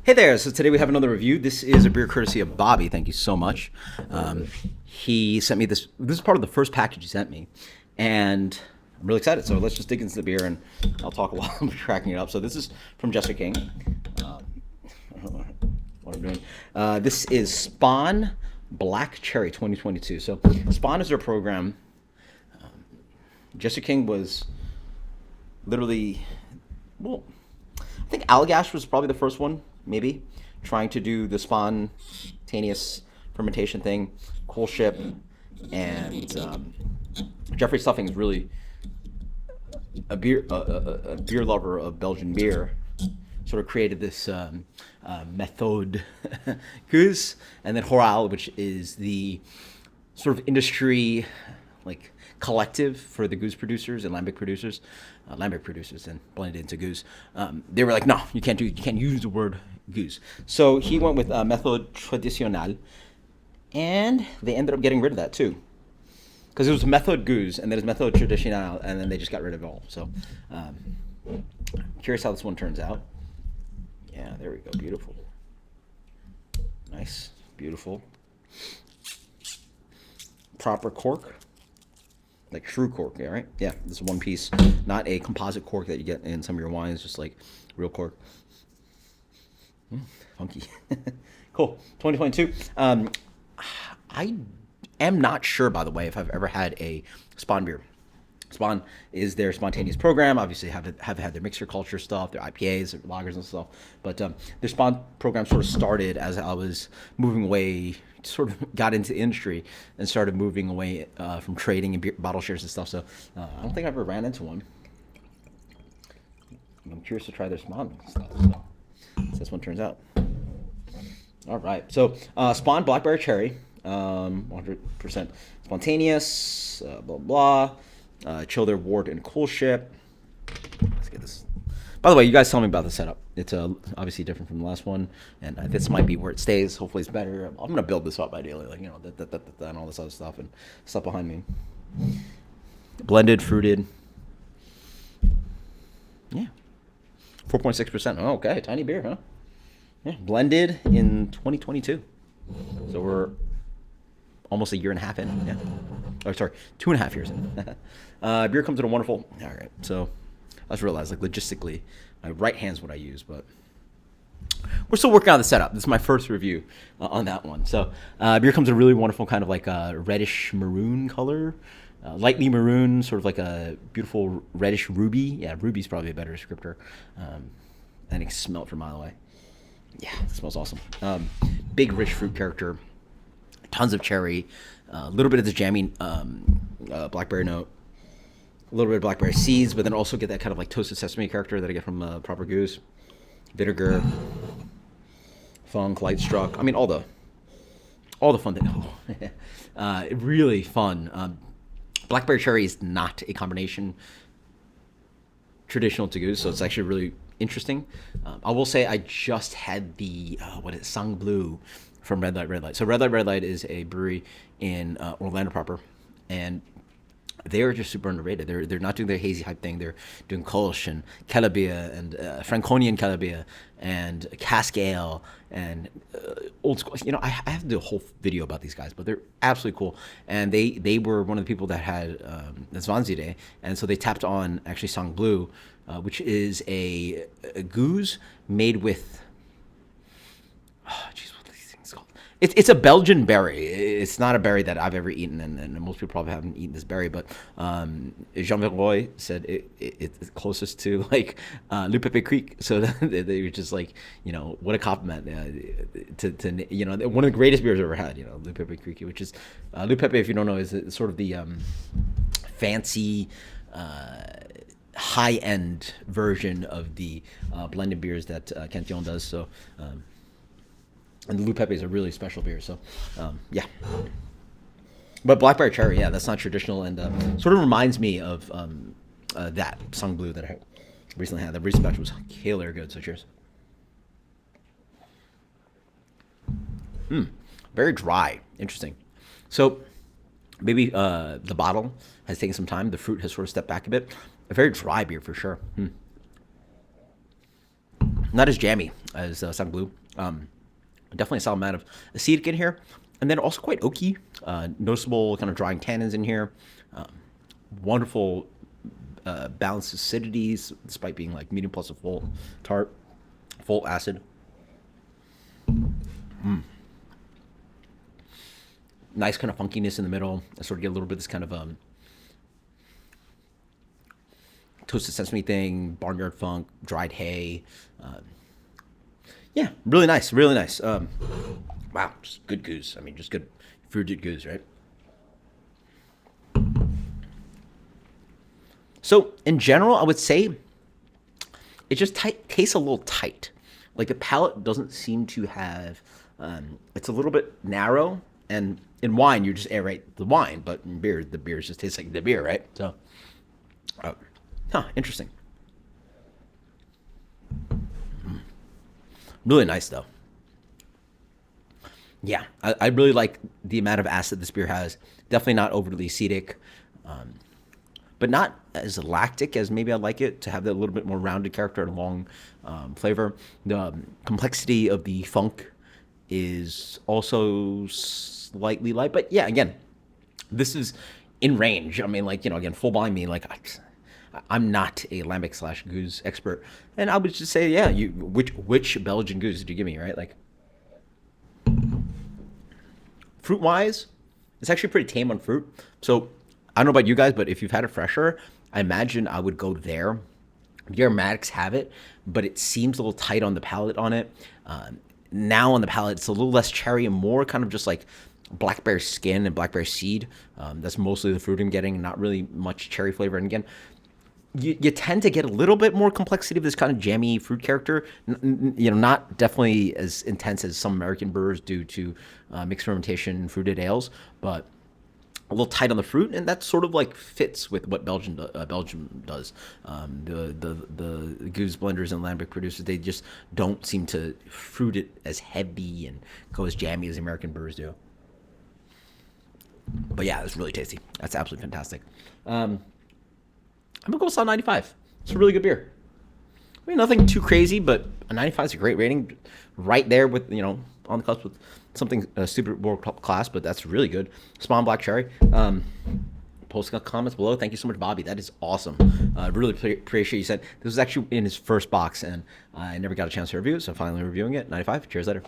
Hey there, so today we have another review. This is a beer courtesy of Bobby. Thank you so much. He sent me this. This is part of the first package he sent me, and I'm really excited. So let's just dig into the beer, and I'll talk while I'm cracking it up. So this is from Jester King. I don't know what I'm doing. This is SPON Black Cherry 2022. So SPON is their program. Jester King was literally, well, I think Allagash was probably the first one, maybe, trying to do the spontaneous fermentation thing. Cool Ship and Jeffrey Stuffing is really a beer lover of Belgian beer. Sort of created this method Gueuze, and then Horal, which is the sort of industry like collective for the Gueuze producers and Lambic producers, and blended into Gueuze. They were like, no, you can't use the word Gueuze. So he went with Methode Traditionnelle, and they ended up getting rid of that too, because it was Methode Gueuze and then it's Methode Traditionnelle, and then they just got rid of it all. So curious how this one turns out. Yeah, there we go. Beautiful. Nice. Beautiful. Proper cork. Like true cork, yeah, right? Yeah, this is one piece, not a composite cork that you get in some of your wines, just like real cork. Funky. Cool. 2022. I am not sure, by the way, if I've ever had a SPON beer. SPON is their spontaneous program. Obviously, have had their mixer culture stuff, their IPAs, their lagers and stuff. But their SPON program sort of started as I was moving away, sort of got into the industry and started moving away from trading and beer, bottle shares and stuff. So I don't think I ever ran into one. I'm curious to try their SPON stuff. So this one turns out. All right. So SPON Blackberry Cherry, 100% spontaneous, blah, blah. Chiller, Ward, and Cool Ship. Let's get this. By the way, you guys tell me about the setup. It's obviously different from the last one, and this might be where it stays. Hopefully, it's better. I'm gonna build this up ideally, like and all this other stuff and stuff behind me. Blended, fruited. Yeah, 4.6%. Oh, okay, tiny beer, huh? Yeah, blended in 2022. So we're almost a year and a half in. Yeah. Oh, sorry, 2.5 years in. Beer comes in a wonderful. All right, so I just realized, like, logistically, my right hand's what I use, but we're still working on the setup. This is my first review on that one. So beer comes in a really wonderful kind of like a reddish maroon color, lightly maroon, sort of like a beautiful reddish ruby. Yeah, ruby's probably a better descriptor. And it can smell it from a mile away. Yeah, it smells awesome. Big rich fruit character, tons of cherry, a little bit of the jammy blackberry note, a little bit of blackberry seeds, but then also get that kind of like toasted sesame character that I get from proper Gueuze. Vinegar, funk, light struck. I mean, all the fun things. Really fun. Blackberry cherry is not a combination traditional to Gueuze, so it's actually really interesting. I will say I just had the Sang Bleu from Red Light. So Red Light is a brewery in Orlando proper, and they are just super underrated. They're not doing their hazy hype thing. They're doing Kolsch and Calabia and Franconian Calabia and Cask Ale and old school. You know, I have to do a whole video about these guys, but they're absolutely cool. And they were one of the people that had the Zwanzide, and so they tapped on actually Sang Bleu, which is a Gueuze made with. Oh, geez, what are these things called? It's a Belgian berry. It's not a berry that I've ever eaten, and most people probably haven't eaten this berry. But Jean Villeroy said it's closest to like Le Pepe Creek. So they were just like, you know, what a compliment to you know, one of the greatest beers I've ever had. You know, Le Pepe Creek, which is Le Pepe, if you don't know, is sort of the fancy. High-end version of the blended beers that Cantillon does. So, and the Lou Pepe is a really special beer. So, yeah. But Blackberry Cherry, yeah, that's not traditional, and sort of reminds me of that Sang Bleu that I recently had. The recent batch was killer good. So, cheers. Very dry. Interesting. So, maybe the bottle has taken some time. The fruit has sort of stepped back a bit. A very dry beer for sure. Not as jammy as Sun Blue. Definitely a solid amount of acetic in here, and then also quite oaky. Noticeable kind of drying tannins in here. Wonderful balanced acidities, despite being like medium plus a full tart, full acid. Nice kind of funkiness in the middle. I sort of get a little bit of this kind of toasted sesame thing, barnyard funk, dried hay. Yeah, really nice, really nice. Wow, just good Gueuze. I mean, just good fruited Gueuze, right? So in general, I would say it just tastes a little tight. Like the palate doesn't seem to have. It's a little bit narrow, and in wine you just aerate the wine, but in beer the beer just tastes like the beer, right? So, interesting. Really nice though. Yeah, I really like the amount of acid this beer has. Definitely not overly acetic, but not as lactic as maybe I'd like it to have that little bit more rounded character and long flavor. The complexity of the funk is also slightly light, but yeah, again, this is in range. I mean, like, again, full blind me, like, I'm not a lambic slash Gueuze expert, and I would just say, yeah, which Belgian Gueuze did you give me, right? Like, fruit wise, it's actually pretty tame on fruit. So I don't know about you guys, but if you've had it fresher, I imagine I would go there. The aromatics have it, but it seems a little tight on the palate on it. Now on the palate, it's a little less cherry and more kind of just like blackberry skin and blackberry seed. That's mostly the fruit I'm getting, not really much cherry flavor. And again, you tend to get a little bit more complexity of this kind of jammy fruit character. Not definitely as intense as some American brewers do to mixed fermentation fruited ales, but a little tight on the fruit, and that sort of like fits with what Belgium does. The Gueuze blenders and lambic producers, they just don't seem to fruit it as heavy and go as jammy as American brewers do. But yeah, it's really tasty. That's absolutely fantastic. I'm gonna go with 95. It's a really good beer. I mean, nothing too crazy, but a 95 is a great rating, right there with on the cusp with something super world class. But that's really good. SPON Black Cherry. Post comments below. Thank you so much, Bobby. That is awesome. Really appreciate you said this was actually in his first box, and I never got a chance to review it, so finally reviewing it. 95. Cheers later.